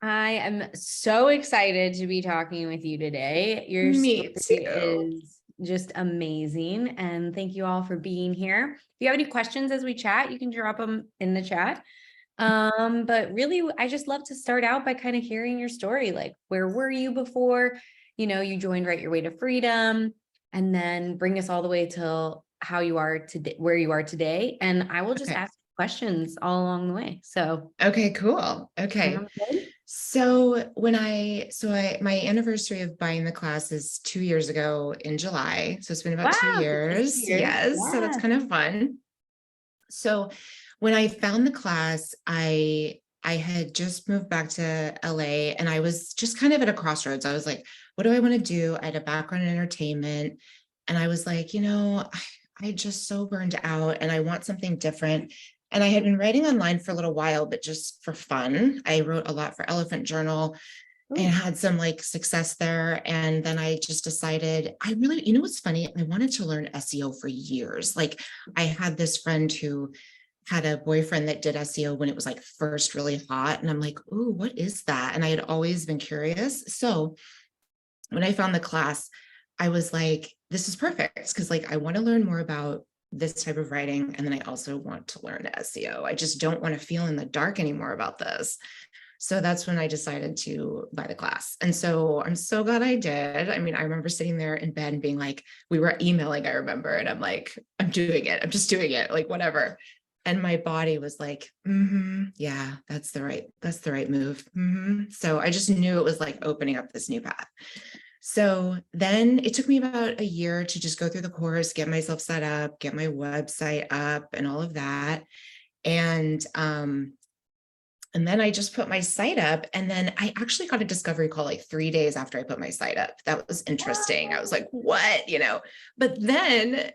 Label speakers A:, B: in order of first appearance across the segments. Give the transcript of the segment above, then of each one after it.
A: I am so excited to be talking with you today. Your story
B: Me too.
A: is just amazing. And thank you all for being here. If you have any questions as we chat, you can drop them in the chat. But really, I just love to start out by kind of hearing your story. Like, where were you before, you joined Write Your Way to Freedom, and then bring us all the way till how you are today, where you are today. And I will just
B: Okay.
A: ask questions all along the way. So,
B: Okay, cool. Okay.
A: sound good?
B: My anniversary of buying the class is 2 years ago in July. So it's been about two
A: Wow, just
B: years.
A: here.
B: Yes. So that's
A: Yeah.
B: kind of fun. So when I found the class, I had just moved back to LA and I was just kind of at a crossroads. I was like, what do I want to do? I had a background in entertainment. And I was like, I just so burned out and I want something different. And I had been writing online for a little while, but just for fun. I wrote a lot for Elephant Journal and
A: Ooh.
B: had some like success there. And then I just decided I really, what's funny? I wanted to learn SEO for years. Like I had this friend who had a boyfriend that did SEO when it was like first really hot. And I'm like, ooh, what is that? And I had always been curious. So when I found the class, I was like, this is perfect. Because like I want to learn more about this type of writing. And then I also want to learn SEO. I just don't want to feel in the dark anymore about this. So that's when I decided to buy the class. And so I'm so glad I did. I mean, I remember sitting there in bed and being like, we were emailing, I remember, and I'm like, I'm doing it. I'm just doing it, like whatever. And my body was like, yeah, that's the right move. So I just knew it was like opening up this new path. So then it took me about a year to just go through the course, get myself set up, get my website up and all of that. And and then I just put my site up. And then I actually got a discovery call like 3 days after I put my site up. That was interesting. I was like, what, But then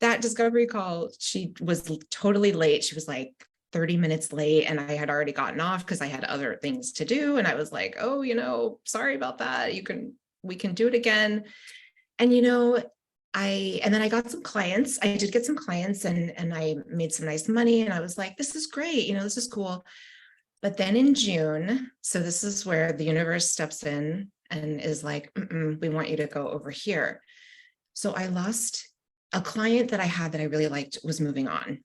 B: that discovery call, she was totally late. She was like 30 minutes late. And I had already gotten off because I had other things to do. And I was like, oh, sorry about that. We can do it again. And and then I got some clients. I did get some clients and I made some nice money. And I was like, this is great. This is cool. But then in June, so this is where the universe steps in and is like, we want you to go over here. So I lost a client that I had that I really liked was moving on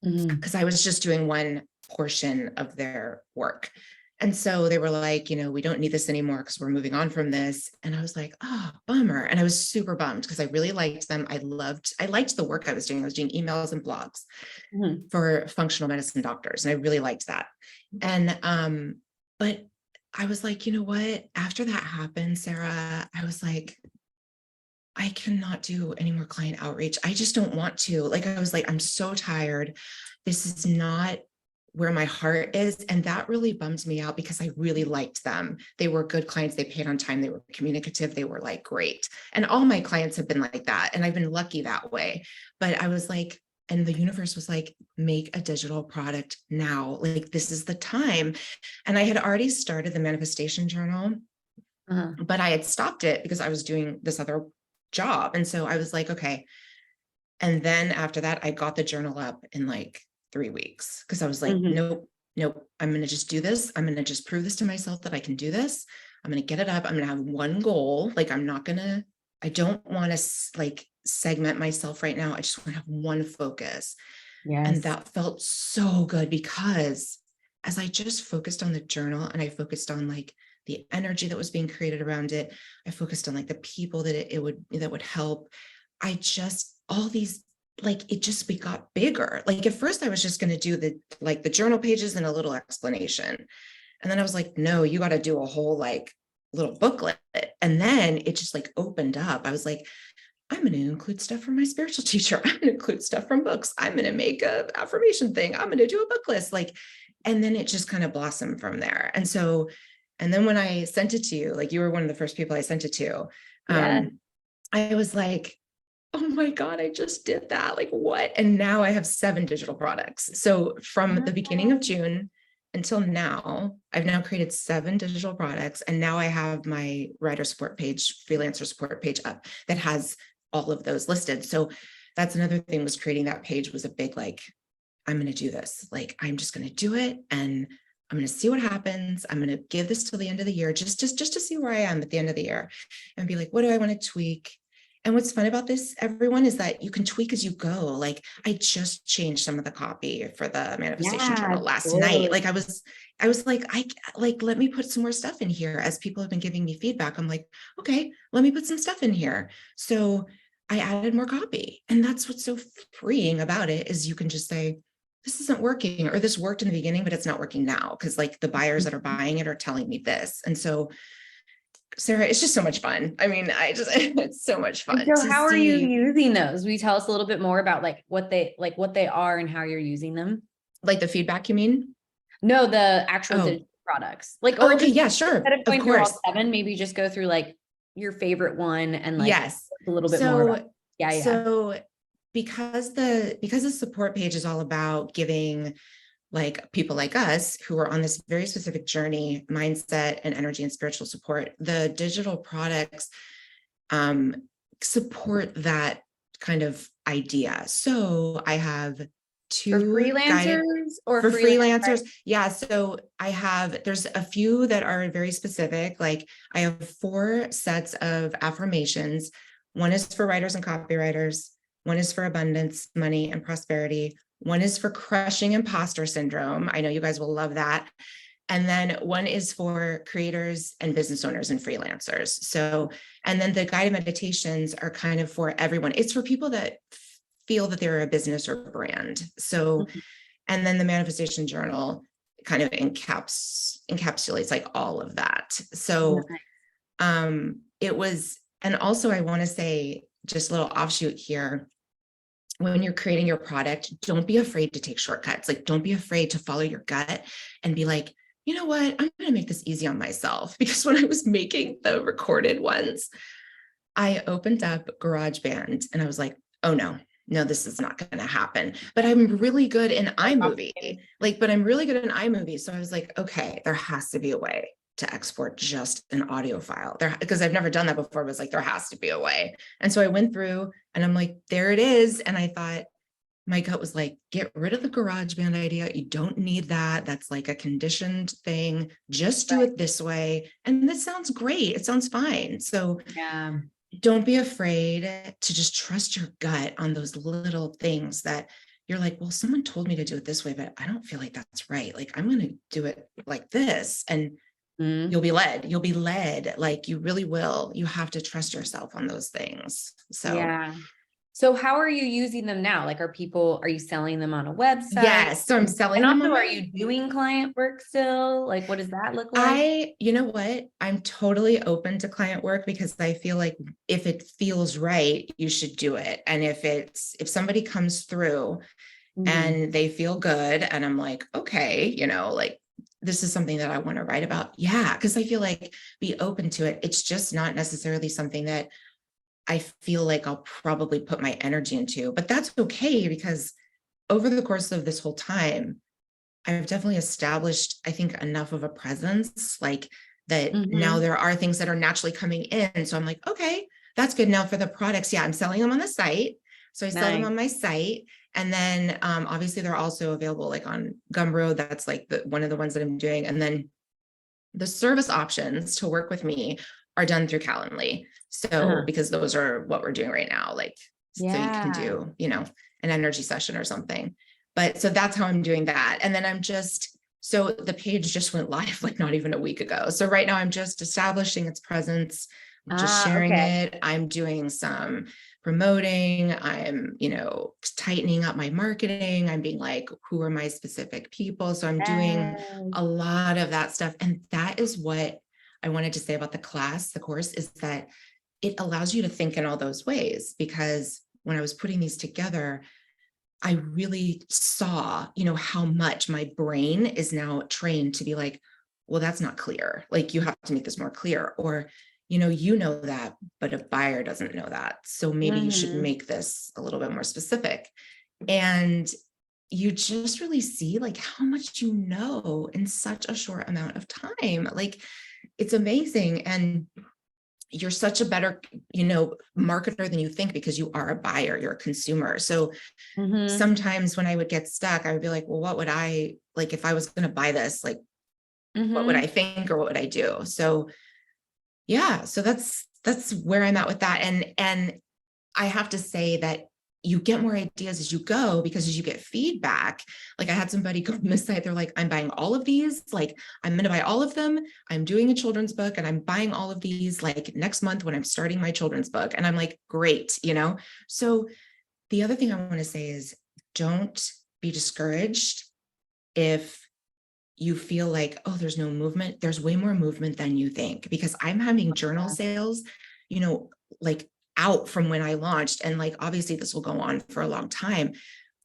A: Mhm.
B: because I was just doing one portion of their work. And so they were like, we don't need this anymore because we're moving on from this. And I was like, oh, bummer. And I was super bummed because I really liked them. I liked the work I was doing. I was doing emails and blogs
A: Mhm.
B: for functional medicine doctors. And I really liked that. And, but I was like, you know what? After that happened, Sarah, I was like, I cannot do any more client outreach. I just don't want to. Like, I was like, I'm so tired. This is not where my heart is. And that really bummed me out because I really liked them. They were good clients. They paid on time. They were communicative. They were like great. And all my clients have been like that. And I've been lucky that way. But I was like, and the universe was like, make a digital product now. Like, this is the time. And I had already started the manifestation journal,
A: Uh-huh.
B: but I had stopped it because I was doing this other job. And so I was like, okay. And then after that, I got the journal up in like 3 weeks because I was like,
A: Mhm.
B: nope, nope, I'm going to just do this. I'm going to just prove this to myself that I can do this. I'm going to get it up. I'm going to have one goal. Like, I don't want to like segment myself right now. I just want to have one focus. And
A: Yes.
B: that felt so good because as I just focused on the journal and I focused on like the energy that was being created around it, I focused on like the people that that would help. I just, all these, like, it just got bigger. Like at first I was just going to do the journal pages and a little explanation. And then I was like, no, you got to do a whole like little booklet. And then it just like opened up. I was like, I'm going to include stuff from my spiritual teacher. I'm going to include stuff from books. I'm going to make a affirmation thing. I'm going to do a book list. Like, and then it just kind of blossomed from there. And then when I sent it to you, like you were one of the first people I sent it to,
A: Yeah.
B: I was like, oh my God, I just did that. Like what? And now I have 7 digital products. So from the beginning of June until now, I've now created 7 digital products. And now I have my writer support page, freelancer support page up that has all of those listed. So that's another thing, was creating that page was a big, like, I'm going to do this. Like, I'm just going to do it. And I'm going to see what happens. I'm going to give this till the end of the year, just to see where I am at the end of the year and be like, what do I want to tweak? And what's fun about this, everyone, is that you can tweak as you go. Like I just changed some of the copy for the manifestation
A: Yeah,
B: journal last night.
A: totally.
B: Like I was like, let me put some more stuff in here as people have been giving me feedback. I'm like, okay, let me put some stuff in here. So I added more copy. And that's what's so freeing about it is you can just say, this isn't working, or this worked in the beginning, but it's not working now. Cause like the buyers that are buying it are telling me this. And so Sarah, it's just so much fun. I mean, it's so much
A: And
B: fun
A: so
B: to
A: how are you
B: see
A: using those? Will you tell us a little bit more about like what they are and how you're using them?
B: like the feedback, you mean?
A: No, the actual
B: Oh,
A: digital products. Like,
B: oh,
A: or
B: okay.
A: just
B: Yeah, sure.
A: instead of
B: Of
A: going through
B: course.
A: all seven, maybe just go through like your favorite one and like
B: Yes.
A: a little bit more about.
B: So,
A: Yeah, yeah.
B: so because the support page is all about giving like people like us who are on this very specific journey, mindset and energy and spiritual support, the digital products um, support that kind of idea. So I have
A: For
B: two guided
A: freelancers or
B: for
A: freelance,
B: freelancers. Yeah. So there's a few that are very specific. Like I have 4 sets of affirmations. One is for writers and copywriters. One is for abundance, money, and prosperity. One is for crushing imposter syndrome. I know you guys will love that. And then one is for creators and business owners and freelancers. So, and then the guided meditations are kind of for everyone. It's for people that feel that they're a business or brand. So,
A: right?
B: and then the manifestation journal kind of encapsulates like all of that. So,
A: Mhm.
B: it was, and also I want to say just a little offshoot here, when you're creating your product, don't be afraid to take shortcuts. Like, don't be afraid to follow your gut and be like, you know what, I'm going to make this easy on myself. Because when I was making the recorded ones, I opened up GarageBand and I was like, oh no, this is not going to happen. But I'm really good in
A: So
B: iMovie.
A: complicated.
B: But I'm really good in iMovie. So I was like, okay, there has to be a way to export just an audio file there, because I've never done that before. It was like, there has to be a way. And so I went through and I'm like, there it is. And I thought, my gut was like, get rid of the GarageBand idea. You don't need that. That's like a conditioned thing. Just do
A: Right.
B: it this way. And this sounds great. It sounds fine. So
A: Yeah.
B: don't be afraid to just trust your gut on those little things that you're like, well, someone told me to do it this way, but I don't feel like that's right. Like, I'm going to do it like this. And
A: Mhm.
B: you'll be led. Like, you really will. You have to trust yourself on those things. So
A: Yeah. So how are you using them now? Like, are you selling them on a website?
B: yes, so I'm selling
A: And
B: them
A: also,
B: on
A: are
B: my
A: you doing client work still? Like, what does that look like?
B: you know what? I'm totally open to client work because I feel like if it feels right, you should do it. And if somebody comes through
A: Mhm.
B: and they feel good and I'm like, okay, like this is something that I want to write about. Yeah. Cause I feel like be open to it. It's just not necessarily something that I feel like I'll probably put my energy into, but that's okay because over the course of this whole time, I've definitely established, I think, enough of a presence, like that now
A: Mhm.
B: there are things that are naturally coming in. So I'm like, okay, that's good. Now for the products, yeah, I'm selling them on the site. So I sell them
A: Nice.
B: on my site. And then obviously they're also available like on Gumroad. That's like one of the ones that I'm doing. And then the service options to work with me are done through Calendly. So
A: Uh-huh.
B: because those are what we're doing right now, like, so you can
A: Yeah.
B: do, an energy session or something. But so that's how I'm doing that. And then so the page just went live like not even a week ago. So right now I'm just establishing its presence, just
A: Ah,
B: sharing
A: okay.
B: it. I'm doing some promoting. I'm, tightening up my marketing. I'm being like, who are my specific people? So I'm doing
A: Yes.
B: a lot of that stuff. And that is what I wanted to say about the course is that it allows you to think in all those ways. Because when I was putting these together, I really saw, how much my brain is now trained to be like, well, that's not clear. Like, you have to make this more clear. Or, that, but a buyer doesn't know that. So maybe you should
A: Mhm.
B: make this a little bit more specific. And you just really see like how much you know in such a short amount of time. Like, it's amazing. And you're such a better, marketer than you think because you are a buyer, you're a consumer. So
A: Mhm.
B: sometimes when I would get stuck, I would be like, well, what would I like if I was going to buy this? Like, What would
A: Mm-hmm.
B: I think or what would I do? So yeah, so that's where I'm at with that. And I have to say that you get more ideas as you go, because as you get feedback, like I had somebody go on the site, they're like, I'm buying all of these, like I'm going to buy all of them. I'm doing a children's book and I'm buying all of these like next month when I'm starting my children's book. And I'm like, great, you know? So the other thing I want to say is don't be discouraged if you feel like, oh, there's no movement. There's way more movement than you think, because I'm having journal sales, you know, like out from when I launched. And like, obviously this will go on for a long time,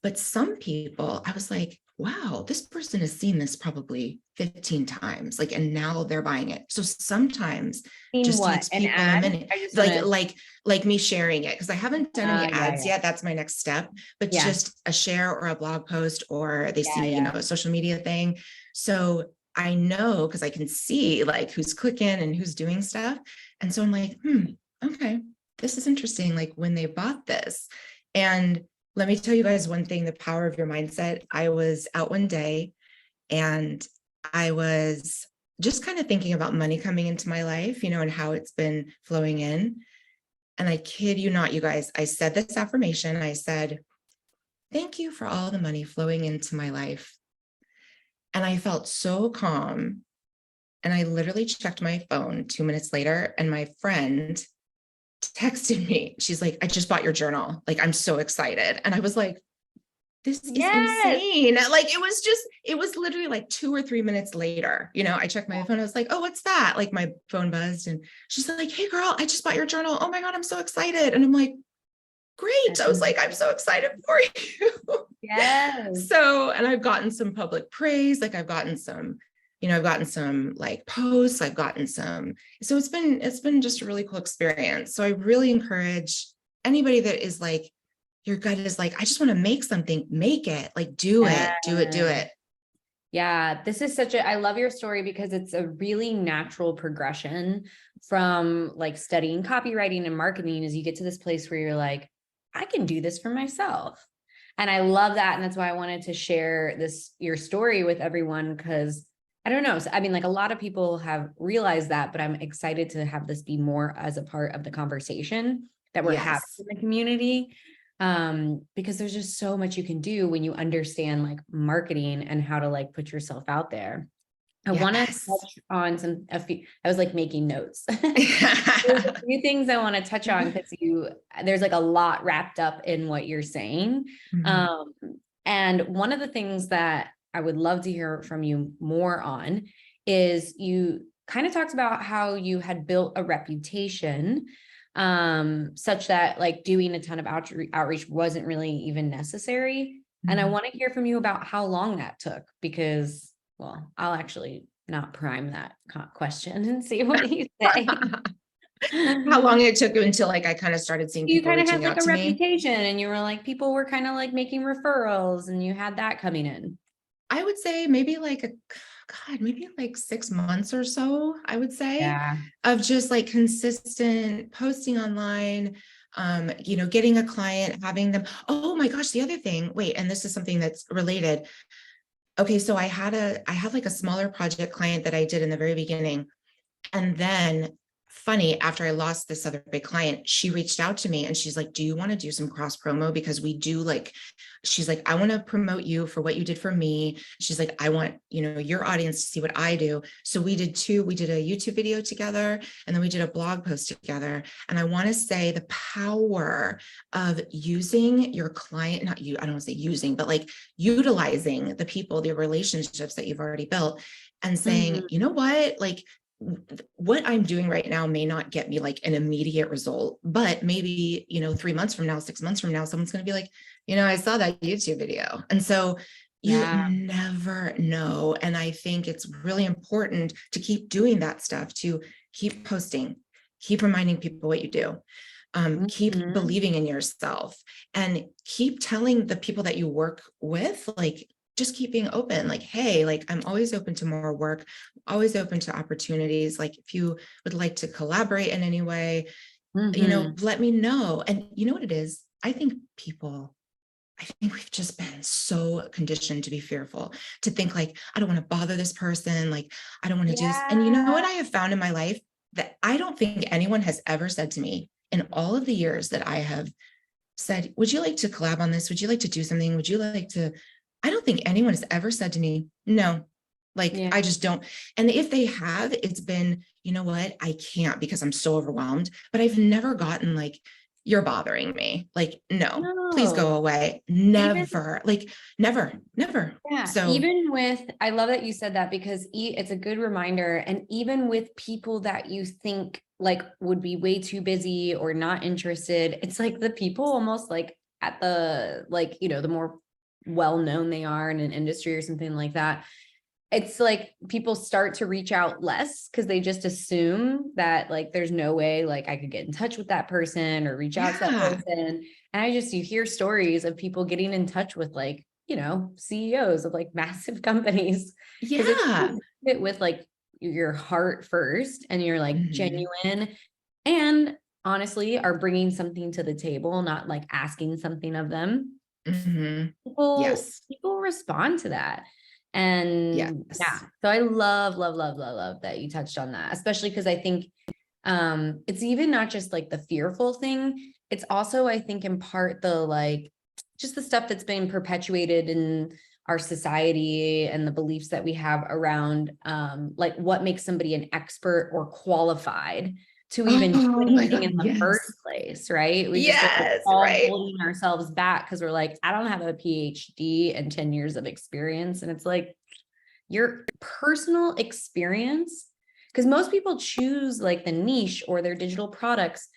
B: but some people, I was like, wow, this person has seen this probably 15 times, like, and now they're buying it. So sometimes
A: Mean
B: just
A: what?
B: takes
A: An
B: people a
A: ad?
B: minute,
A: I just want to,
B: like me sharing it, because I haven't done any
A: yeah,
B: ads
A: yeah.
B: yet. That's my next step, but
A: Yeah.
B: just a share or a blog post, or they
A: Yeah.
B: see, you know,
A: Yeah.
B: a social media thing. So I know, because I can see like who's clicking and who's doing stuff. And so I'm like, okay, this is interesting. Like when they bought this. And let me tell you guys one thing, the power of your mindset. I was out one day and I was just kind of thinking about money coming into my life, you know, and how it's been flowing in. And I kid you not, you guys, I said this affirmation. I said, thank you for all the money flowing into my life. And I felt so calm. And I literally checked my phone 2 minutes later, and my friend texted me. She's like, I just bought your journal. Like, I'm so excited. And I was like, this is
A: Yes.
B: insane. Like, it was literally like 2 or 3 minutes later, you know, I checked my phone. I was like, oh, what's that? Like my phone buzzed and she's like, hey girl, I just bought your journal. Oh my God, I'm so excited. And I'm like, great. I was like, I'm so excited for you.
A: Yes.
B: So, and I've gotten some public praise. Like I've gotten some, you know, I've gotten some like posts, I've gotten some, so it's been just a really cool experience. So I really encourage anybody that is like, your gut is like, I just want to make something, make it, like, do it, do it, do it.
A: Yeah, this is such a, I love your story because it's a really natural progression from like studying copywriting and marketing as you get to this place where you're like, I can do this for myself. And I love that. And that's why I wanted to share this, your story with everyone, because I don't know. So, I mean, like a lot of people have realized that, but I'm excited to have this be more as a part of the conversation that we're having
B: Yes.
A: in the community. Because there's just so much you can do when you understand like marketing and how to like put yourself out there. I want to
B: Yes.
A: touch on a few, I was like making notes. There's a few things I want to touch on because there's like a lot wrapped up in what you're saying.
B: Mhm.
A: Um, and one of the things that I would love to hear from you more on is you kind of talked about how you had built a reputation such that like doing a ton of outreach wasn't really even necessary. And I
B: Mhm.
A: want to hear from you about how long that took, because, well, I'll actually not prime that question and see what you say.
B: How long it took until like I kind of started seeing
A: You
B: people
A: kind of had
B: reaching
A: like
B: out
A: a
B: to me.
A: reputation and you were like, people were kind of like making referrals and you had that coming in.
B: I would say maybe like God, maybe like 6 months or so, I would say,
A: Yeah.
B: of just like consistent posting online, you know, getting a client, having them. Oh my gosh, the other thing, wait, and this is something that's related. Okay, so I had like a smaller project client that I did in the very beginning. And then funny, after I lost this other big client, she reached out to me and she's like, do you want to do some cross promo? Because we do like, she's like, I want to promote you for what you did for me. She's like, I want, you know, your audience to see what I do. So we did a YouTube video together and then we did a blog post together. And I want to say the power of using your client, not you, I don't want to say using, but like utilizing the people, the relationships that you've already built and saying, you know what, like, what I'm doing right now may not get me like an immediate result, but maybe, you know, 3 months from now, 6 months from now, someone's going to be like, you know, I saw that YouTube video. And so you
A: Yeah.
B: never know. And I think it's really important to keep doing that stuff, to keep posting, keep reminding people what you do. Keep
A: Mhm.
B: believing in yourself and keep telling the people that you work with, like, just keep being open, like, hey, like, I'm always open to more work, always open to opportunities. Like, if you would like to collaborate in any way, you know,
A: Mhm.
B: let me know. And you know what it is? I think I think we've just been so conditioned to be fearful, to think like, I don't want to bother this person. Like, I don't want to do this. And you know
A: Yeah.
B: what I have found in my life, that I don't think anyone has ever said to me in all of the years that I have said, would you like to collab on this? Would you like to do something? Would you like to? I don't think anyone has ever said to me, no, like,
A: Yeah.
B: I just don't. And if they have, it's been, you know what, I can't because I'm so overwhelmed. But I've never gotten like, you're bothering me. Like, no, please go
A: No.
B: away.
A: Even
B: Never, like, never, never.
A: Yeah,
B: So,
A: even with, I love that you said that because it's a good reminder. And even with people that you think like would be way too busy or not interested, it's like the people almost like at the, like, the more well-known they are in an industry or something like that. It's like people start to reach out less because they just assume that like there's no way like I could get in touch with that person or reach out to that
B: yeah,
A: person. And you hear stories of people getting in touch with like, CEOs of like massive companies. Because if
B: yeah.
A: you do it with like your heart first and you're like
B: Mhm,
A: genuine and honestly are bringing something to the table, not like asking something of them,
B: mhm.
A: people
B: Yes,
A: people respond to that. And yeah,
B: yes.
A: so I love, love, love, love, love that you touched on that, especially because I think it's even not just like the fearful thing, it's also I think in part the like just the stuff that's been perpetuated in our society and the beliefs that we have around like what makes somebody an expert or qualified to even do
B: Oh my
A: anything
B: God,
A: in the first
B: yes.
A: place, right? We just are like
B: Yes,
A: all
B: right.
A: holding ourselves back because we're like, I don't have a PhD and 10 years of experience. And it's like your personal experience, because most people choose like the niche or their digital products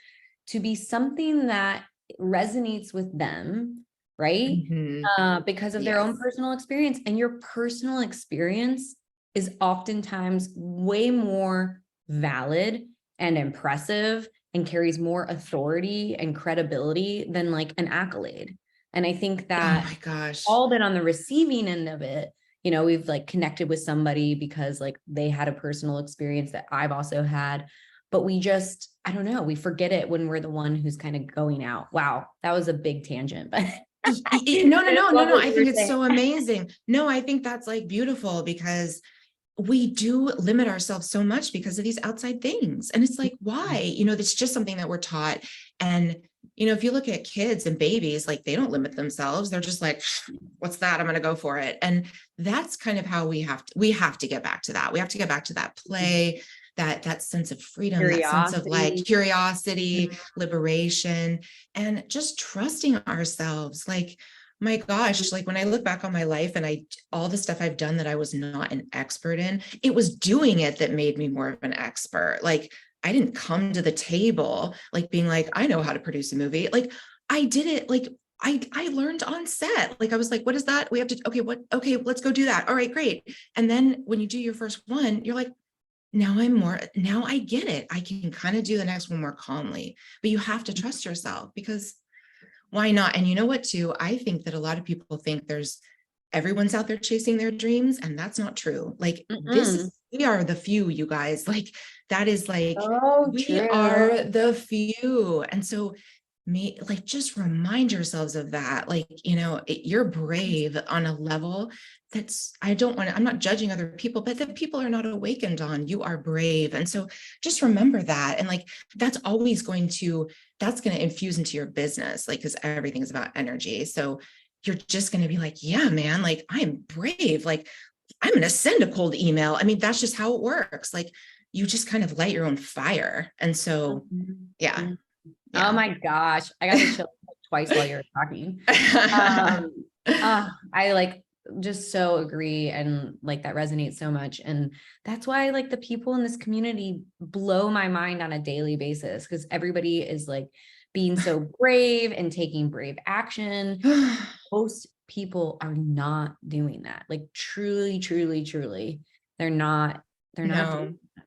A: to be something that resonates with them, right?
B: Mhm.
A: Because of their own
B: Yes.
A: personal experience. And your personal experience is oftentimes way more valid and impressive and carries more authority and credibility than like an accolade. And I think
B: Oh
A: that
B: my gosh.
A: all been on the receiving end of it. We've like connected with somebody because like they had a personal experience that I've also had, but we just, I don't know, we forget it when we're the one who's kind of going out. Wow, that was a big tangent, but
B: No, no,
A: I
B: no, no,
A: love
B: no.
A: what
B: I
A: you were
B: think it's
A: saying.
B: so amazing. No, I think that's like beautiful because we do limit ourselves so much because of these outside things. And it's like, why? It's just something that we're taught. And, if you look at kids and babies, like they don't limit themselves. They're just like, what's that? I'm going to go for it. And that's kind of how we have to get back to that. We have to get back to that play, that sense of freedom, that sense of like
A: Curiosity.
B: curiosity, liberation, and just trusting ourselves. Like, my gosh, like when I look back on my life and all the stuff I've done that I was not an expert in, it was doing it that made me more of an expert. Like, I didn't come to the table like being like, I know how to produce a movie. Like, I did it like I learned on set. Like, I was like, what is that? We have to, okay, let's go do that. All right, great. And then when you do your first one, you're like, now I get it. I can kind of do the next one more calmly. But you have to trust yourself because why not? And you know what, too? I think that a lot of people think everyone's out there chasing their dreams, and that's not true. Like,
A: Mm-mm.
B: we are the few, you guys. Like, that is like,
A: So
B: we
A: true.
B: are the few. And so, like, just remind yourselves of that. Like, you're brave on a level I'm not judging other people, but that people are not awakened on. You are brave. And so just remember that. And like, that's going to infuse into your business, like, because everything is about energy. So you're just going to be like, yeah, man, like, I'm brave. Like, I'm going to send a cold email. I mean, that's just how it works. Like, you just kind of light your own fire. And so, yeah,
A: Mhm. Oh
B: yeah.
A: my gosh, I got the chill like twice while you were talking. Um, I like just so agree and like that resonates so much. And that's why like the people in this community blow my mind on a daily basis because everybody is like being so brave and taking brave action. Most people are not doing that. Like truly, truly, truly, they're not, they're not doing.
B: No.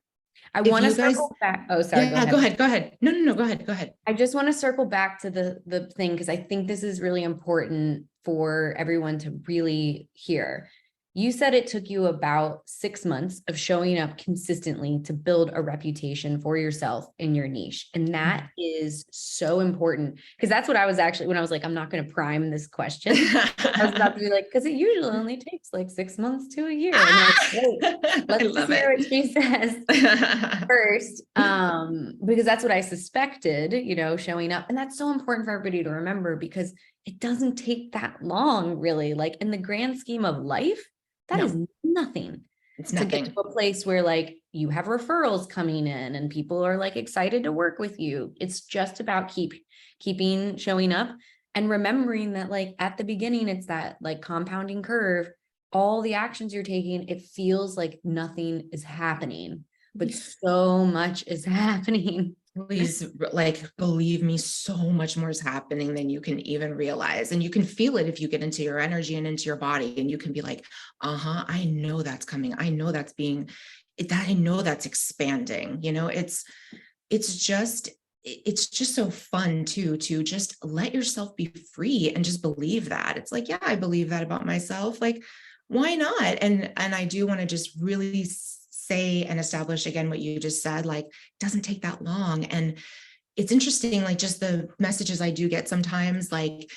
A: I
B: If
A: want to
B: you guys,
A: circle back. Oh, sorry, go
B: yeah, go
A: ahead.
B: ahead, go ahead. No, no, no, go ahead, go ahead.
A: I just want to circle back to the thing because I think this is really important for everyone to really hear. You said it took you about 6 months of showing up consistently to build a reputation for yourself in your niche. And that is so important, because that's what I was actually, when I was like, I'm not going to prime this question, I was about to be like, because it usually only takes like 6 months to a year. And like, wait,
B: I
A: let's
B: love
A: just hear
B: it.
A: what she says first, because that's what I suspected, showing up. And that's so important for everybody to remember, because it doesn't take that long, really. Like in the grand scheme of life, that is
B: No,
A: nothing
B: it's
A: to get
B: nothing.
A: to a place where like you have referrals coming in and people are like excited to work with you. It's just about keeping showing up and remembering that like at the beginning, it's that like compounding curve. All the actions you're taking, it feels like nothing is happening, but so much is happening.
B: Please, like, believe me, so much more is happening than you can even realize. And you can feel it if you get into your energy and into your body, and you can be like, I know that's coming. I know that's I know that's expanding. It's just so fun too, to just let yourself be free and just believe that. It's like, yeah, I believe that about myself. Like, why not? And I do want to just really say and establish again what you just said, like, it doesn't take that long. And it's interesting, like just the messages I do get sometimes, like,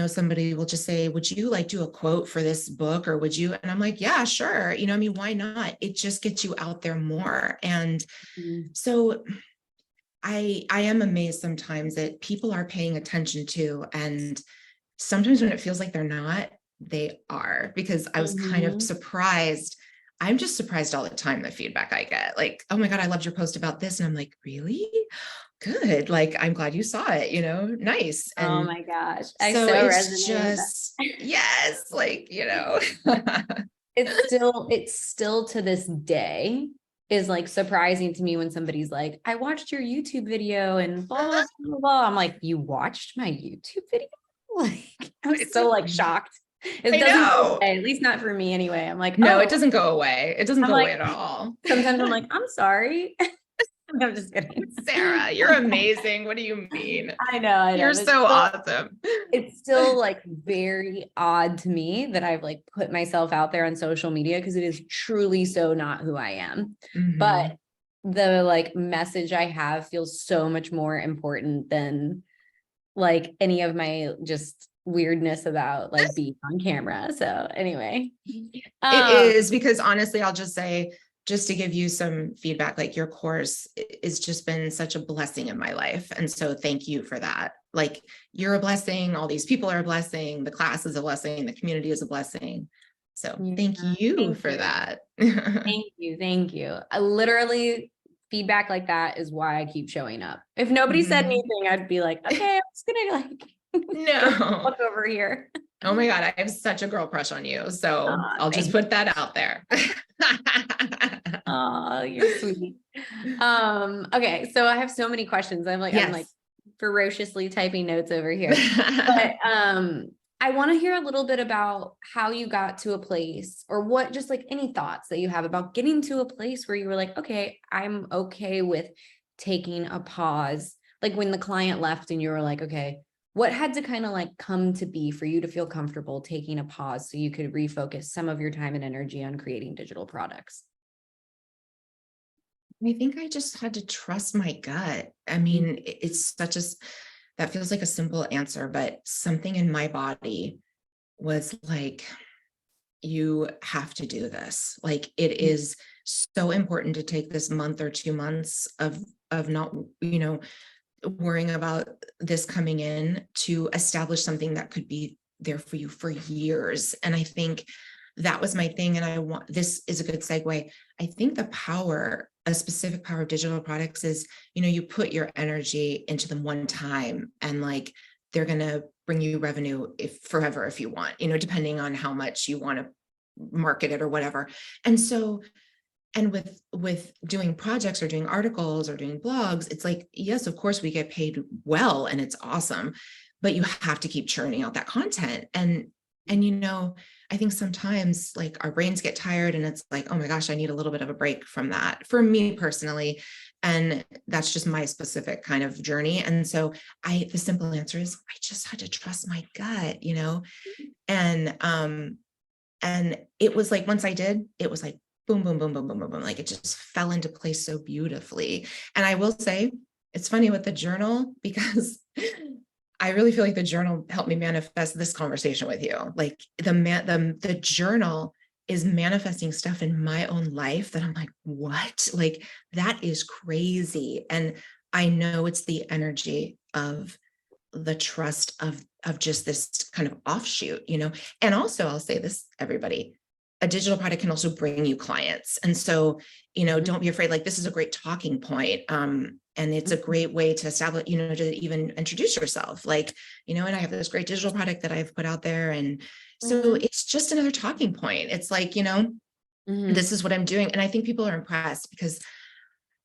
B: somebody will just say, would you like do a quote for this book, or would you? And I'm like, yeah, sure. I mean, why not? It just gets you out there more. And so I am amazed sometimes that people are paying attention to, and sometimes when it feels like they're not, they are, because I was kind of
A: Mhm.
B: surprised. I'm just surprised all the time, the feedback I get, like, oh my God, I loved your post about this. And I'm like, really? Good. Like, I'm glad you saw it, nice.
A: Oh
B: And
A: my gosh, I
B: so
A: so
B: it's
A: resonate with that.
B: just, yes, like,
A: It's still to this day is like surprising to me when somebody's like, I watched your YouTube video and blah, blah, blah, blah. I'm like, you watched my YouTube video? Like, I'm
B: it's,
A: so like shocked. It
B: I
A: doesn't go
B: know.
A: away, at least not for me anyway. I'm like,
B: No, it
A: oh,
B: doesn't go away. It doesn't
A: I'm
B: go away
A: like,
B: at all.
A: sometimes I'm like, I'm sorry. I'm just kidding.
B: Sarah, you're amazing. What do you mean?
A: I know.
B: You're so awesome.
A: It's still like very odd to me that I've like put myself out there on social media, because it is truly so not who I am. But
B: Mhm.
A: the like message I have feels so much more important than like any of my just weirdness about like being on camera. So anyway.
B: It
A: Um
B: is, because honestly, I'll just say, just to give you some feedback, like your course has just been such a blessing in my life. And so thank you for that. Like, you're a blessing. All these people are a blessing. The class is a blessing. The community is a blessing. So
A: yeah,
B: thank you
A: thank
B: for
A: you.
B: that.
A: Thank you. I literally, feedback like that is why I keep showing up. If nobody said
B: Mhm.
A: anything, I'd be like, okay, I'm just gonna like go
B: No.
A: look over here.
B: Oh my God, I have such a girl crush on you. So
A: Aw,
B: I'll just
A: thank
B: put that out there.
A: Oh, you're sweet. Okay, so I have so many questions. I'm like
B: Yes.
A: ferociously typing notes over here. But I want to hear a little bit about how you got to a place, or what, just like any thoughts that you have about getting to a place where you were like, okay, I'm okay with taking a pause. Like when the client left and you were like, okay, what had to kind of like come to be for you to feel comfortable taking a pause so you could refocus some of your time and energy on creating digital products?
B: I think I just had to trust my gut. I mean, it's that feels like a simple answer, but something in my body was like, you have to do this. Like, it is so important to take this month or 2 months of not, worrying about this coming in, to establish something that could be there for you for years. And I think that was my thing. And this is a good segue. I think a specific power of digital products is, you put your energy into them one time, and like, they're going to bring you revenue if forever, if you want, depending on how much you want to market it or whatever. And so, and with doing projects or doing articles or doing blogs, it's like, yes, of course we get paid well and it's awesome, but you have to keep churning out that content. And I think sometimes like our brains get tired, and it's like, oh my gosh, I need a little bit of a break from that, for me personally. And that's just my specific kind of journey. And so the simple answer is, I just had to trust my gut, and And it was like, once I did, it was like, boom, boom, boom, boom, boom, boom, boom. Like it just fell into place so beautifully. And I will say, it's funny with the journal because I really feel like the journal helped me manifest this conversation with you. Like the journal is manifesting stuff in my own life that I'm like, what? Like that is crazy. And I know it's the energy of the trust of just this kind of offshoot, And also I'll say this, everybody, a digital product can also bring you clients. And so,
A: Mhm.
B: don't be afraid, like this is a great talking point. And it's a great way to establish, to even introduce yourself, like, and I have this great digital product that I've put out there. And so
A: Mhm.
B: it's just another talking point. It's like,
A: Mhm.
B: this is what I'm doing. And I think people are impressed because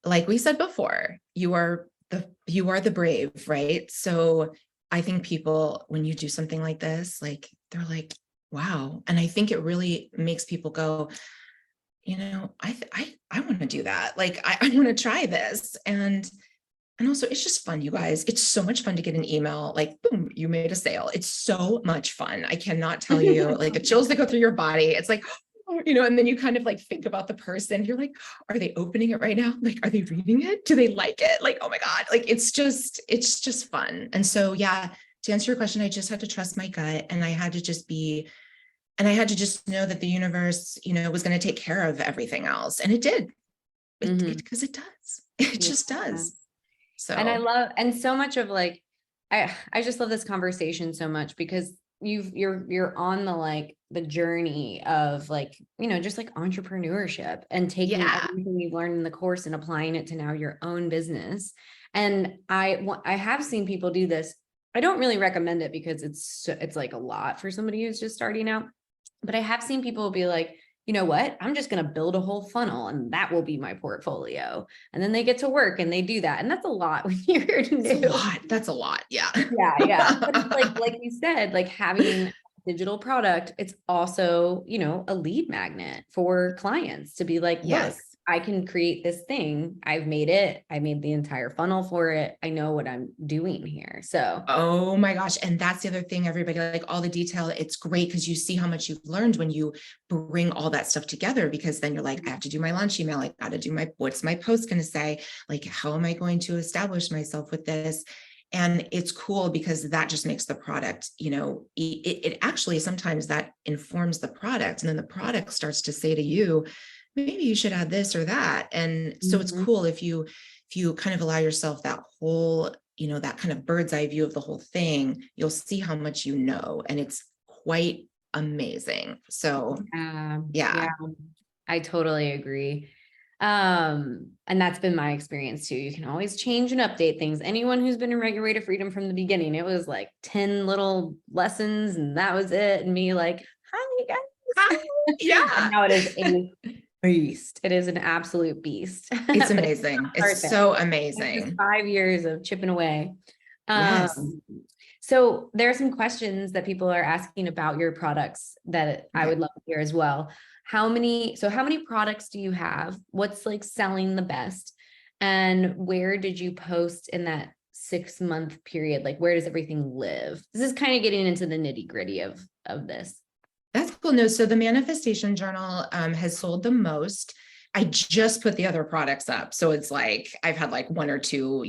B: like we said before, you are the brave, right? So I think people, when you do something like this, like they're like, wow. And I think it really makes people go, I want to do that. Like I want to try this. And also it's just fun, you guys. It's so much fun to get an email, like, boom, you made a sale. It's so much fun. I cannot tell you, like the chills that go through your body. It's like, and then you kind of like think about the person. You're like, are they opening it right now? Like, are they reading it? Do they like it? Like, oh my God, like it's just fun. And so, yeah, to answer your question, I just had to trust my gut and I had to just know that the universe, was going to take care of everything else. And it did.
A: Mhm.
B: Because it does. It
A: Yeah.
B: just does.
A: And I
B: So
A: love, and so much of like, I just love this conversation so much because you're on the like the journey of like, just like entrepreneurship and taking
B: yeah.
A: everything you've learned in the course and applying it to now your own business. And I have seen people do this. I don't really recommend it because it's like a lot for somebody who's just starting out. But I have seen people be like, you know what? I'm just going to build a whole funnel and that will be my portfolio. And then they get to work and they do that. And that's a lot when you're
B: It's a
A: new.
B: lot. That's a lot. Yeah.
A: Yeah, yeah. But it's like you said, like having a digital product, it's also, a lead magnet for clients to be like, look,
B: Yes.
A: I can create this thing. I've made it. I made the entire funnel for it. I know what I'm doing here. So,
B: Oh my gosh. And that's the other thing, everybody, like all the detail, it's great because you see how much you've learned when you bring all that stuff together, because then you're like, I have to do my launch email. I got to do what's my post going to say? Like, how am I going to establish myself with this? And it's cool because that just makes the product, it actually sometimes that informs the product. And then the product starts to say to you, maybe you should add this or that. And so it's
A: mhm.
B: cool if you kind of allow yourself that whole, that kind of bird's eye view of the whole thing, you'll see how much you know, and it's quite amazing. So
A: Yeah,
B: yeah.
A: I totally agree. And that's been my experience too. You can always change and update things. Anyone who's been in Regular Way to Freedom from the beginning, it was like 10 little lessons and that was it. And me like, hi
B: Ah,
A: guys. And
B: yeah.
A: now it is a beast. It is an absolute beast.
B: It's
A: But it's
B: amazing.
A: start
B: It's
A: there.
B: so
A: It's just
B: amazing.
A: 5 years of chipping away.
B: Yes.
A: Um, so there are some questions that people are asking about your products that I
B: Okay.
A: would love to hear as well. How many products do you have? What's like selling the best? And where did you post in that 6 month period? Like where does everything live? This is kind of getting into the nitty gritty of this.
B: That's cool. No, so the manifestation journal has sold the most. I just put the other products up. So it's like I've had like one or two,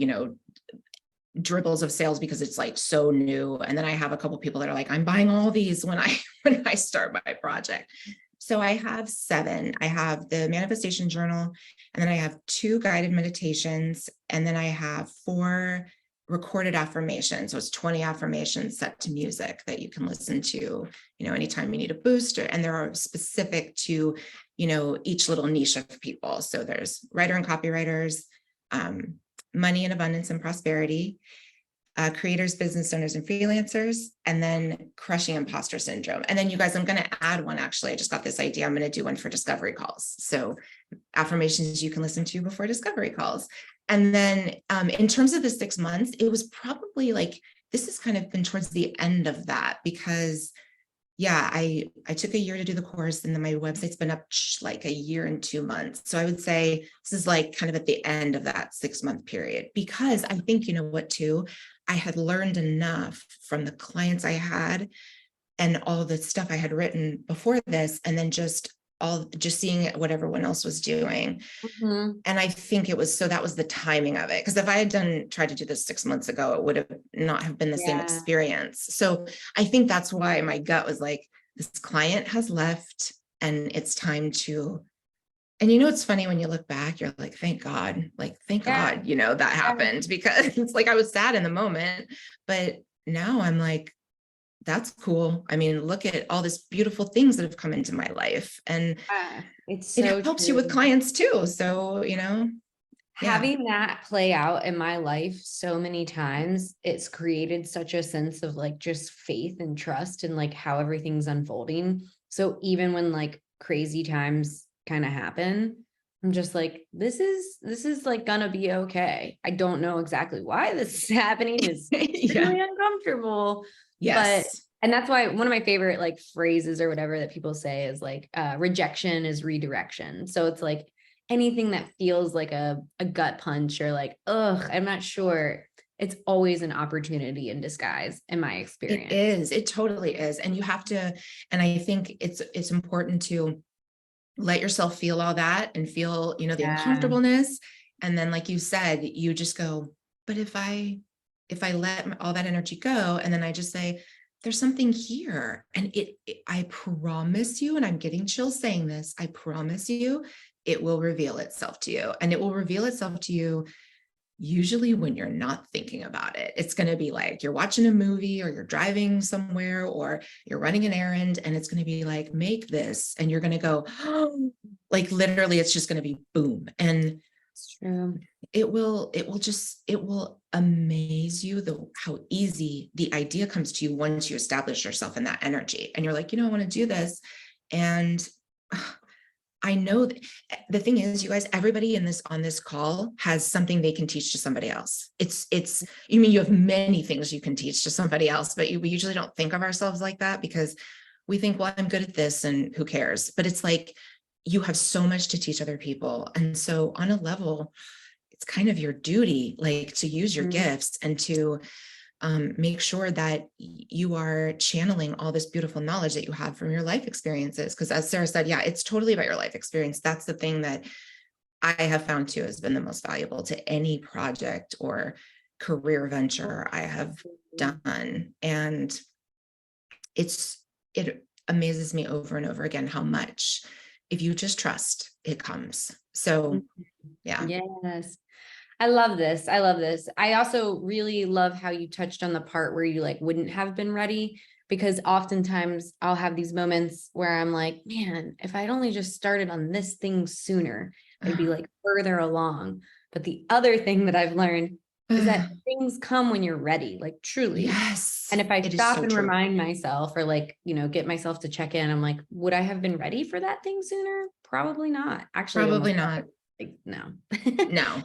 B: dribbles of sales because it's like so new. And then I have a couple people that are like, I'm buying all these when I when I start my project. So I have 7. I have the manifestation journal, and then I have 2 guided meditations, and then I have 4 recorded affirmations. So it's 20 affirmations set to music that you can listen to, anytime you need a boost, and they're specific to, each little niche of people. So there's writer and copywriters, um, money and abundance and prosperity, creators, business owners, and freelancers, and then crushing imposter syndrome. And then you guys, I'm going to add one. Actually, I just got this idea. I'm going to do one for discovery calls. So affirmations you can listen to before discovery calls. And then in terms of the 6 months, it was probably like, this has kind of been towards the end of that because yeah, I took a year to do the course, and then my website's been up like a year and 2 months. So I would say this is like kind of at the end of that 6 month period, because I think, you know what, too, I had learned enough from the clients I had and all the stuff I had written before this, and then just seeing what everyone else was doing.
A: Mhm.
B: And I think that was the timing of it. Because if I had tried to do this 6 months ago, it would have not have been the same
A: Yeah.
B: experience. So I think that's why my gut was like, this client has left and it's time to, and it's funny when you look back, you're like, thank God,
A: Yeah.
B: that happened, because it's like, I was sad in the moment, but now I'm like, that's cool. I mean, look at all this beautiful things that have come into my life, and
A: Yeah. It's
B: it
A: so
B: helps you with
A: true.
B: clients too. So, yeah.
A: Having that play out in my life so many times, it's created such a sense of like just faith and trust and like how everything's unfolding. So even when like crazy times kind of happen, I'm just like, this is like gonna be okay. I don't know exactly why this is happening. It's
B: Yeah.
A: really uncomfortable, but
B: Yes.
A: and that's why one of my favorite like phrases or whatever that people say is like rejection is redirection. So it's like anything that feels like a gut punch or like, ugh, I'm not sure. It's always an opportunity in disguise, in my
B: It
A: experience.
B: is. It totally is. And you have to, and I think it's important to let yourself feel all that and feel, the
A: Yeah.
B: uncomfortableness. And then, like you said, you just go, but if I let all that energy go, and then I just say, there's something here. And I promise you, and I'm getting chills saying this, I promise you, it will reveal itself to you. And it will reveal itself to you usually when you're not thinking about it. It's going to be like you're watching a movie, or you're driving somewhere, or you're running an errand, and it's going to be like, make this. And you're going to go, oh, like literally, it's just going to be boom. And
A: It's true.
B: it will amaze you how easy the idea comes to you once you establish yourself in that energy. And you're like, I want to do this. And I know that the thing is, you guys, everybody on this call has something they can teach to somebody else. You mean you have many things you can teach to somebody else, but we usually don't think of ourselves like that, because we think, well, I'm good at this and who cares? But it's like, you have so much to teach other people. And so on a level, it's kind of your duty, like, to use your
A: Mhm.
B: gifts and to make sure that you are channeling all this beautiful knowledge that you have from your life experiences. Because as Sarah said, yeah, it's totally about your life experience. That's the thing that I have found too has been the most valuable to any project or career venture I have done. And it amazes me over and over again how much, if you just trust, it comes. So yeah.
A: Yes. I love this. I love this. I also really love how you touched on the part where you like wouldn't have been ready, because oftentimes I'll have these moments where I'm like, man, if I'd only just started on this thing sooner, I'd be like further along. But the other thing that I've learned is that things come when you're ready, like truly.
B: Yes,
A: And if I
B: it is
A: stop
B: so
A: and
B: true.
A: remind myself or like, get myself to check in, I'm like, would I have been ready for that thing sooner? Probably not. Actually, I'm
B: Probably
A: like,
B: not.
A: no.
B: No.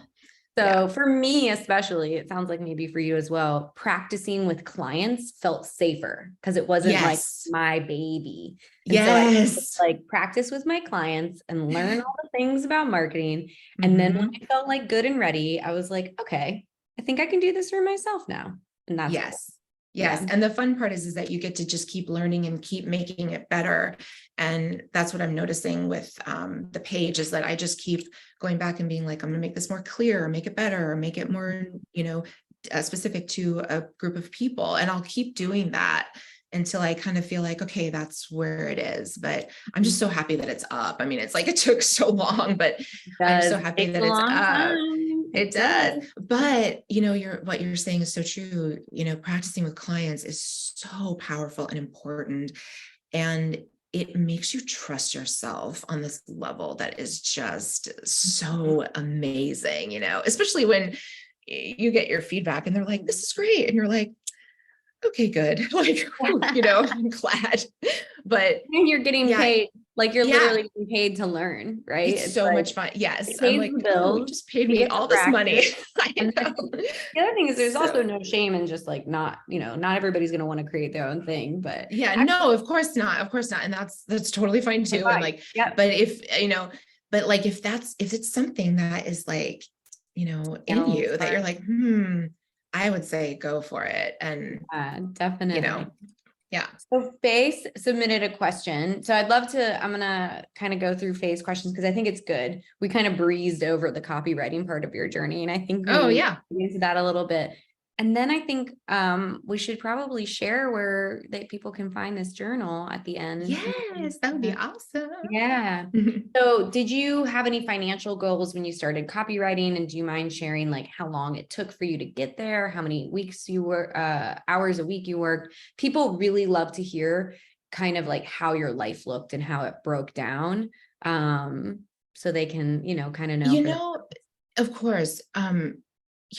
B: Yeah.
A: So for me, especially, it sounds like maybe for you as well, practicing with clients felt safer because it wasn't like
B: Yes.
A: my baby. And so I could just,
B: Yes.
A: like practice with my clients and learn all the things about marketing. And then when
B: Mhm.
A: I felt like good and ready, I was like, okay, I think I can do this for myself now. And that's cool.
B: Yes. Yes.
A: Yeah.
B: And the fun part is that you get to just keep learning and keep making it better. And that's what I'm noticing with the page, is that I just keep going back and being like, I'm going to make this more clear, or make it better, or make it more, specific to a group of people. And I'll keep doing that until I kind of feel like, okay, that's where it is. But I'm just so happy that it's up. I mean, it's like, it took so long, but
A: It
B: I'm so
A: does.
B: happy
A: Takes
B: that
A: a
B: it's
A: long
B: up.
A: time.
B: It
A: It
B: does.
A: does.
B: But, what you're saying is so true. Practicing with clients is so powerful and important. And it makes you trust yourself on this level that is just so amazing, especially when you get your feedback and they're like, this is great. And you're like, okay, good. Like, I'm glad. But
A: And you're getting
B: yeah,
A: paid, like you're
B: yeah,
A: literally getting paid to learn, right?
B: it's
A: It's
B: so
A: like
B: much fun. Yes.
A: it
B: I'm
A: pays
B: like,
A: the
B: oh, you
A: bills,
B: just paid
A: you
B: me
A: get to
B: all this money.
A: practice.
B: I
A: And then
B: know.
A: the other thing is there's also
B: So
A: no shame in just like not, not everybody's going to want to create their own thing, but
B: yeah,
A: actually
B: no, of course not. Of course not. And that's totally fine too. And
A: advice.
B: like,
A: Yep.
B: but like if it's something that is like, in
A: Channels
B: you, that you're
A: are,
B: like, I would say go for it. And, you know,
A: definitely.
B: Yeah.
A: So Faye submitted a question. So I'd love to, I'm gonna kind of go through Faye's questions because I think it's good. We kind of breezed over the copywriting part of your journey. And I think we
B: Oh,
A: need
B: yeah.
A: to get into that a little bit. And then I think we should probably share where people can find this journal at the end.
B: Yes, that would be awesome.
A: Yeah. So did you have any financial goals when you started copywriting? And do you mind sharing like how long it took for you to get there? How many weeks you were, hours a week you worked? People really love to hear kind of like how your life looked and how it broke down. So they can, kind of know.
B: You know, of course.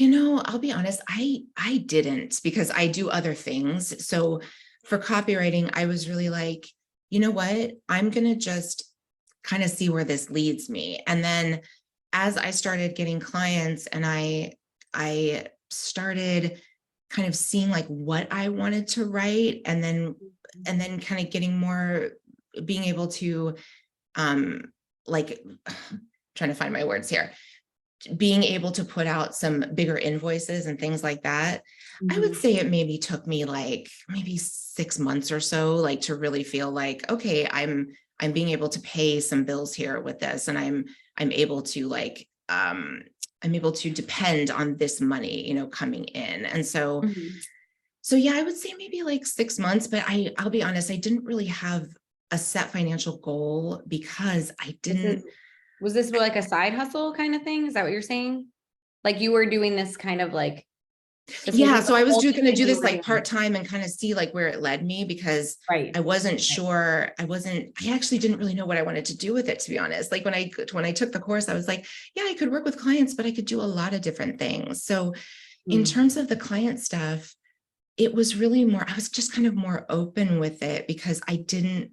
B: I'll be honest, I didn't, because I do other things. So for copywriting, I was really like, you know what? I'm gonna just kind of see where this leads me. And then as I started getting clients and I started kind of seeing like what I wanted to write, and then kind of getting more, being able to like trying to find my words here, being able to put out some bigger invoices and things like that. I would say it maybe took me like maybe 6 months or so, like to really feel like, okay, I'm being able to pay some bills here with this, and I'm able to like I'm able to depend on this money, coming in. And so yeah, I would say maybe like 6 months, but I'll be honest, I didn't really have a set financial goal because I didn't.
A: Was this like a side hustle kind of thing? Is that what you're saying? Like you were doing this kind of like,
B: Yeah, so I was
A: going
B: gonna do this like part-time and kind of see like where it led me, because
A: right.
B: I wasn't sure. I actually didn't really know what I wanted to do with it, to be honest. Like when I took the course, I was like, yeah, I could work with clients, but I could do a lot of different things. So in terms of the client stuff, it was really more, I was just kind of more open with it because I didn't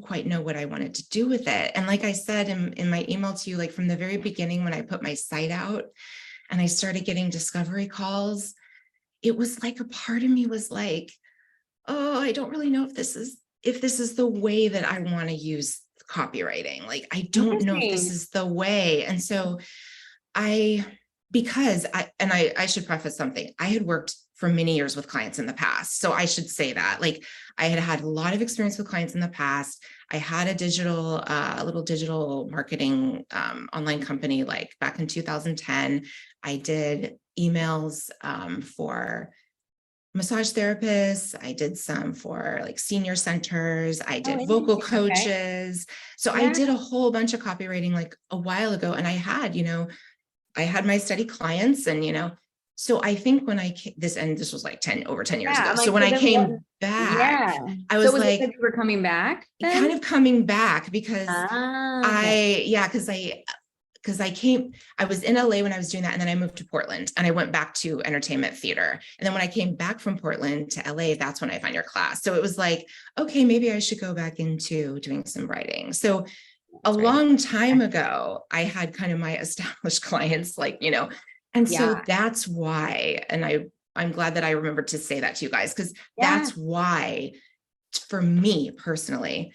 B: quite know what I wanted to do with it. And like I said in my email to you, like from the very beginning, when I put my site out and I started getting discovery calls, it was like a part of me was like, oh, I don't really know if this is the way that I want to use copywriting. Like, I don't know if this is the way. And so I should preface something. I had worked for many years with clients in the past. So I should say that, like, I had had a lot of experience with clients in the past. I had a little digital marketing online company, like back in 2010. I did emails for massage therapists. I did some for like senior centers. I did vocal coaches. So I did a whole bunch of copywriting like a while ago. And I had my steady clients, and so I think when this was like over 10 years ago. So when I came back, I was like,
A: you were coming back then?
B: Kind of coming back because I was in LA when I was doing that. And then I moved to Portland and I went back to entertainment theater. And then when I came back from Portland to LA, that's when I found your class. So it was like, okay, maybe I should go back into doing some writing. So a long time ago, I had kind of my established clients, and so that's why, and I'm glad that I remembered to say that to you guys, because that's why, for me personally,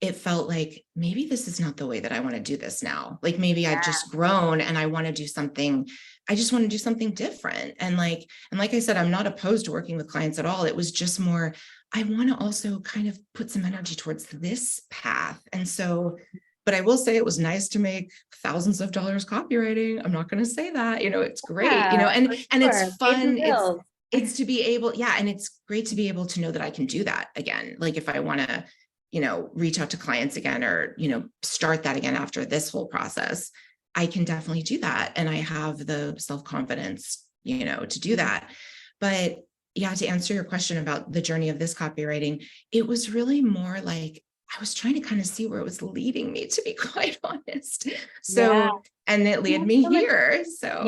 B: it felt like maybe this is not the way that I want to do this now. Like maybe I've just grown and I want to do something. I just want to do something different. And like I said, I'm not opposed to working with clients at all. It was just more, I want to also kind of put some energy towards this path. And so, but I will say it was nice to make thousands of dollars copywriting. I'm not going to say that, it's great, and it's fun. It's to be able, and it's great to be able to know that I can do that again. Like if I want to, reach out to clients again, or, start that again after this whole process, I can definitely do that. And I have the self-confidence, to do that. But to answer your question about the journey of this copywriting, it was really more like, I was trying to kind of see where it was leading me, to be quite honest. So, and it led me here. So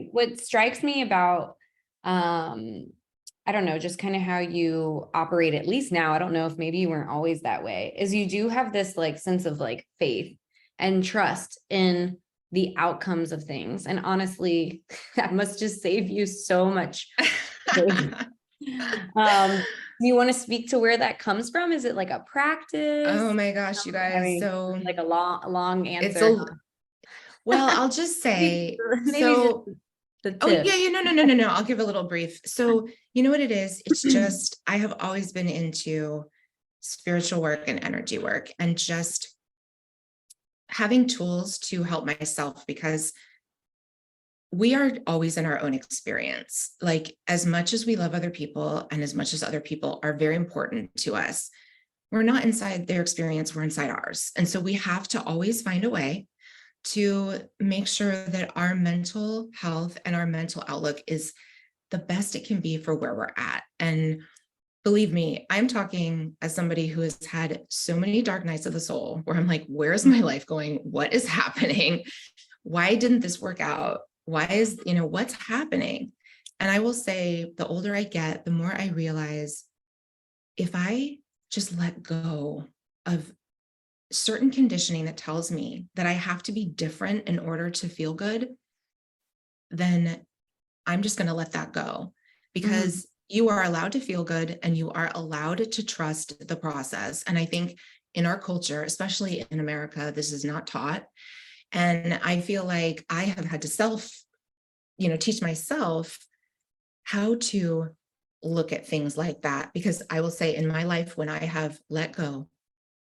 A: what strikes me about, I don't know, just kind of how you operate, at least now, I don't know if maybe you weren't always that way, is you do have this like sense of like faith and trust in the outcomes of things. And honestly, that must just save you so much. Do you want to speak to where that comes from? Is it like a practice?
B: Oh my gosh, you guys. So
A: like a long answer.
B: Well, I'll just say, so
A: the
B: Oh
A: tip.
B: yeah, no. I'll give a little brief. So you know what it is? It's just, I have always been into spiritual work and energy work and just having tools to help myself, because we are always in our own experience. Like, as much as we love other people and as much as other people are very important to us, we're not inside their experience, we're inside ours. And so we have to always find a way to make sure that our mental health and our mental outlook is the best it can be for where we're at. And believe me, I'm talking as somebody who has had so many dark nights of the soul where I'm like, where's my life going? What is happening? Why didn't this work out? Why is, what's happening? And I will say, the older I get, the more I realize, if I just let go of certain conditioning that tells me that I have to be different in order to feel good, then I'm just going to let that go, because you are allowed to feel good and you are allowed to trust the process. And I think in our culture, especially in America, this is not taught. And I feel like I have had to teach myself how to look at things like that, because I will say, in my life, when I have let go,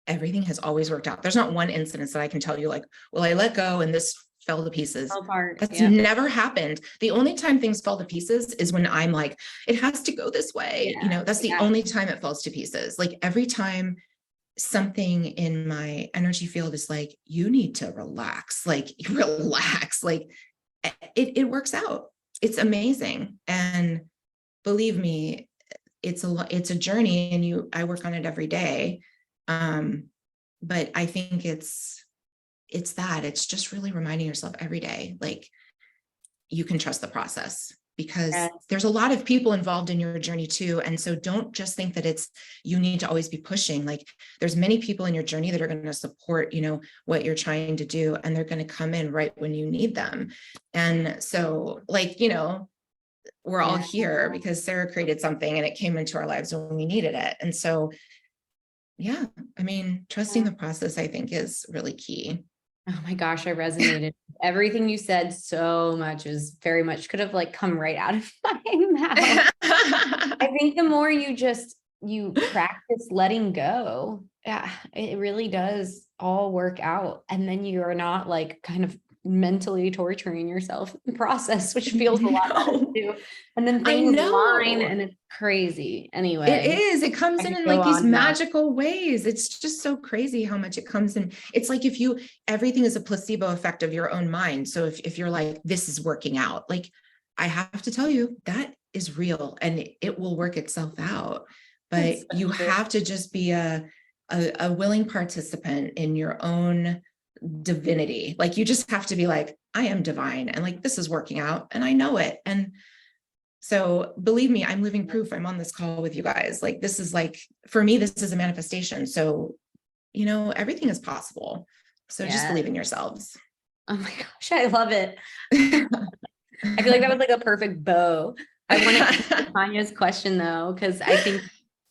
B: everything has always worked out. There's not one instance that I can tell you like, well, I let go and this fell to pieces.
A: All part.
B: That's
A: Yeah.
B: never happened. The only time things fall to pieces is when I'm like, it has to go this way.
A: Yeah.
B: That's the only time it falls to pieces. Like, every time something in my energy field is like, you need to relax, like relax, like it works out. It's amazing. And believe me, it's a journey, and I work on it every day. But I think it's just really reminding yourself every day, like, you can trust the process, because
A: Yes.
B: there's a lot of people involved in your journey too. And so don't just think that you need to always be pushing. Like, there's many people in your journey that are going to support, what you're trying to do, and they're going to come in right when you need them. And so, like, we're all here because Sarah created something and it came into our lives when we needed it. And so, yeah, I mean, trusting the process, I think, is really key.
A: Oh my gosh, I resonated. Everything you said so much is very much could have like come right out of my mouth. I think the more you practice letting go, yeah, it really does all work out. And then you are not like kind of mentally torturing yourself in the process, which feels a lot better too. And then things align and it's crazy. Anyway.
B: It is. It comes in like these magical ways. It's just so crazy how much it comes in. It's like everything is a placebo effect of your own mind. So if you're like, this is working out, like, I have to tell you, that is real and it will work itself out. But you have to just be a willing participant in your own divinity. Like, you just have to be like, I am divine, and like, this is working out and I know it. And so believe me, I'm living proof. I'm on this call with you guys. Like, this is like, for me, this is a manifestation. So, everything is possible. So just believe in yourselves.
A: Oh my gosh, I love it. I feel like that was like a perfect bow. I want to answer Tanya's question though, because I think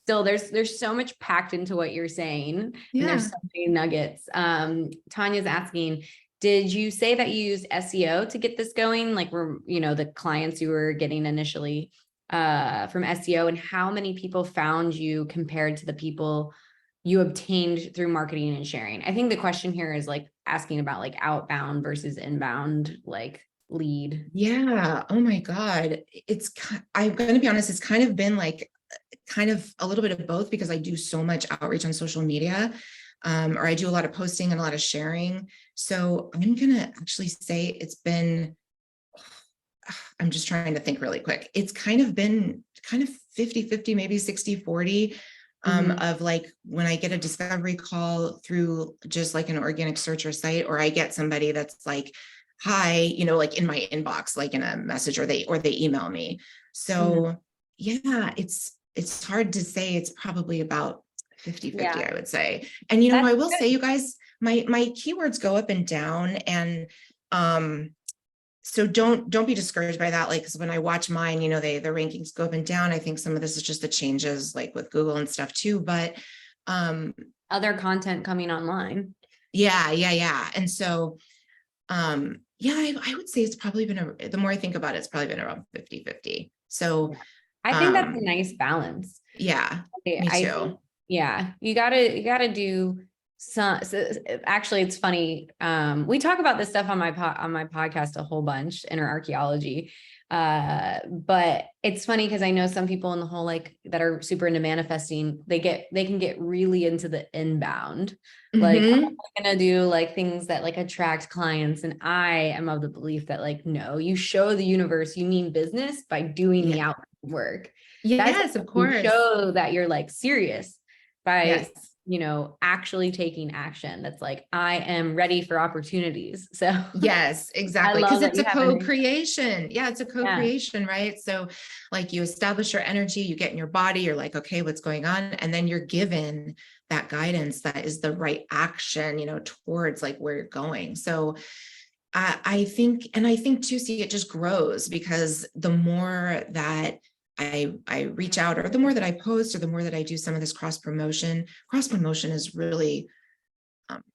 A: still there's so much packed into what you're saying. Yeah. And there's so many nuggets. Tanya's asking, did you say that you used SEO to get this going? Like, were, the clients you were getting initially from SEO, and how many people found you compared to the people you obtained through marketing and sharing? I think the question here is like asking about like outbound versus inbound, like lead.
B: Yeah. Oh my God. I'm going to be honest. It's kind of been like a little bit of both, because I do so much outreach on social media. Or I do a lot of posting and a lot of sharing. So I'm going to actually say I'm just trying to think really quick. It's kind of been 50-50, maybe 60-40 of like, when I get a discovery call through just like an organic search or site, or I get somebody that's like, hi, like in my inbox, like in a message, or they email me. So yeah, it's hard to say. It's probably about 50-50, I would say. And, I will say, you guys, my keywords go up and down. And, so don't be discouraged by that. Like, cause when I watch mine, the rankings go up and down. I think some of this is just the changes like with Google and stuff too, but,
A: other content coming online.
B: Yeah. And so, Yeah, I would say it's probably been the more I think about it, it's probably been around 50-50. So,
A: Yeah. I think that's a
B: um,
A: nice balance.
B: yeah, me
A: I think,
B: too.
A: yeah, you gotta do some, actually it's funny. We talk about this stuff on on my podcast a whole bunch, inner archaeology. But it's funny because I know some people in the whole, like, that are super into manifesting, they can get really into the inbound. Like, I'm
B: Hmm.
A: gonna do like things that like attract clients. And I am of the belief that, like, no, you show the universe you mean business by doing the
B: Yeah.
A: outbound work. That's
B: Yes, of
A: you
B: course.
A: show that you're like serious by,
B: Yes.
A: actually taking action. That's like, I am ready for opportunities. So
B: Yes,
A: I
B: exactly.
A: love
B: Because
A: that
B: it's
A: you
B: a
A: have an,
B: co-creation. Yeah, it's a
A: yeah,
B: co-creation, right? So, like, you establish your energy, you get in your body, you're like, okay, what's going on? And then you're given that guidance that is the right action, towards like where you're going. So, I think, and I think too, see, it just grows because the more that I reach out, or the more that I post, or the more that I do some of this cross promotion is really,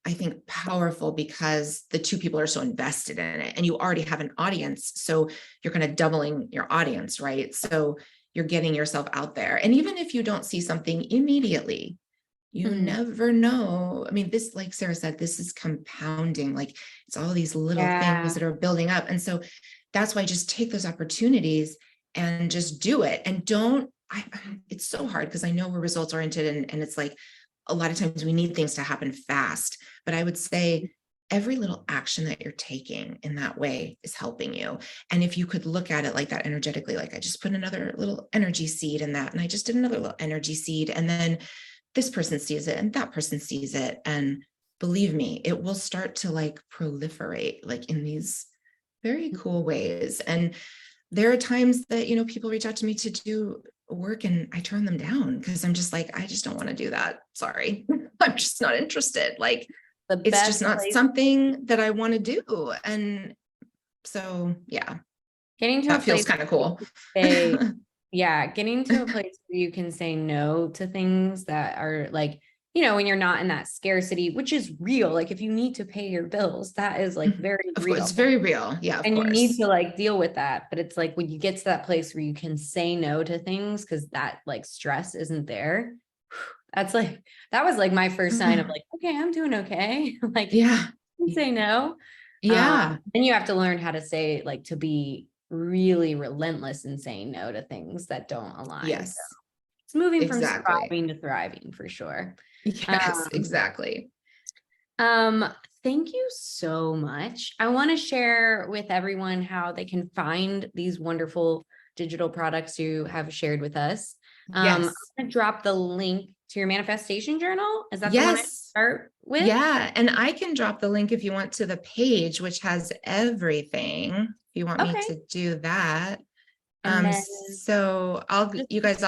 B: I think, powerful because the two people are so invested in it, and you already have an audience. So you're kind of doubling your audience, right? So you're getting yourself out there. And even if you don't see something immediately, you
A: mhm.
B: never know. I mean, this, like Sarah said, this is compounding. Like, it's all these little things
A: Yeah,
B: that are building up. And so that's why just take those opportunities and just do it. And it's so hard because I know we're results oriented, and it's like a lot of times we need things to happen fast. But I would say every little action that you're taking in that way is helping you. And if you could look at it like that energetically, like, I just put another little energy seed in that, and I just did another little energy seed, and then this person sees it and that person sees it. And believe me, it will start to like proliferate like in these very cool ways. And there are times that, people reach out to me to do work and I turn them down because I'm just like, I just don't want to do that. Sorry. I'm just not interested. Like,
A: the
B: it's just
A: best
B: not
A: place,
B: something that I want to do. And so, yeah,
A: getting to a
B: that feels
A: place
B: kind of
A: where you
B: cool.
A: can say, yeah, getting to a place where you can say no to things that are like, when you're not in that scarcity, which is real. Like, if you need to pay your bills, that is like very
B: Of course,
A: real.
B: it's very real. Yeah, of
A: And you need
B: course.
A: to like deal with that. But it's like when you get to that place where you can say no to things because that like stress isn't there. That's like, that was like my first sign of like, okay, I'm doing okay. Like,
B: Yeah.
A: say no.
B: Yeah.
A: Then you have to learn how to say, like, to be really relentless in saying no to things that don't align. So
B: Yes,
A: it's moving from
B: exactly.
A: striving to thriving for sure.
B: Yes,
A: Um,
B: exactly.
A: um, Thank you so much. I want to share with everyone how they can find these wonderful digital products you have shared with us. I'm
B: Yes.
A: going to drop the link to your manifestation journal. Is that the one I
B: Yes.
A: start with?
B: Yeah. And I can drop the link if you want to the page, which has everything. If you want me
A: Okay.
B: to do that.
A: And then
B: So
A: just
B: you guys,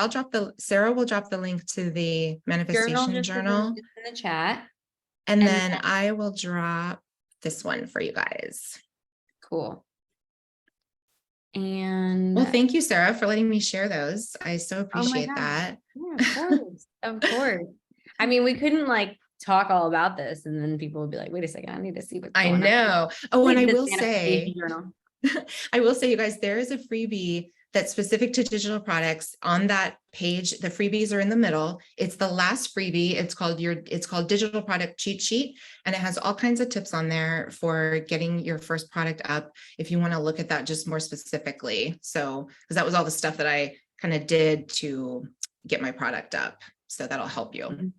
B: Sarah will drop the link to the
A: journal
B: manifestation
A: just as in
B: journal.
A: the chat.
B: And
A: And
B: then I will drop this one for you guys.
A: cool. And
B: Well, thank you, Sarah, for letting me share those. I so
A: oh my
B: appreciate
A: gosh.
B: that.
A: Yeah, of course. Of course. I mean, we couldn't like talk all about this and then people would be like, wait a second, I need to see what's
B: I
A: going on.
B: know. Oh, and
A: Like
B: I
A: this
B: will
A: manifestation
B: say,
A: journal.
B: you guys, there is a freebie that's specific to digital products on that page. The freebies are in the middle. It's the last freebie. It's called Digital Product Cheat Sheet. And it has all kinds of tips on there for getting your first product up if you want to look at that just more specifically. So, because that was all the stuff that I kind of did to get my product up. So that'll help you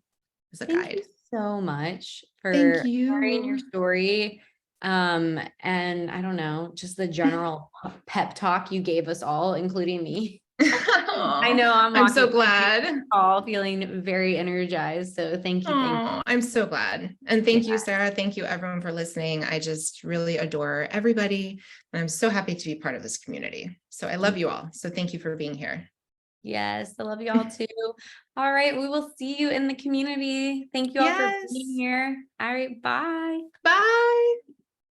B: as a
A: Thank you
B: guide.
A: so much
B: Thank
A: for sharing your
B: you.
A: story. And I don't know, just the general pep talk you gave us all, including me. I
B: Oh,
A: know I'm
B: I'm
A: walking
B: so
A: away from
B: glad.
A: this call feeling very energized. So thank you. Thank
B: Oh, I'm so glad. And
A: you.
B: thank you, Sarah. Thank you, everyone, for listening. I just really adore everybody. And I'm so happy to be part of this community. So I love you all. So thank you for being here.
A: Yes, I love you all too. All right, we will see you in the community. Thank you all for being
B: Yes.
A: here. All right, bye.
B: Bye.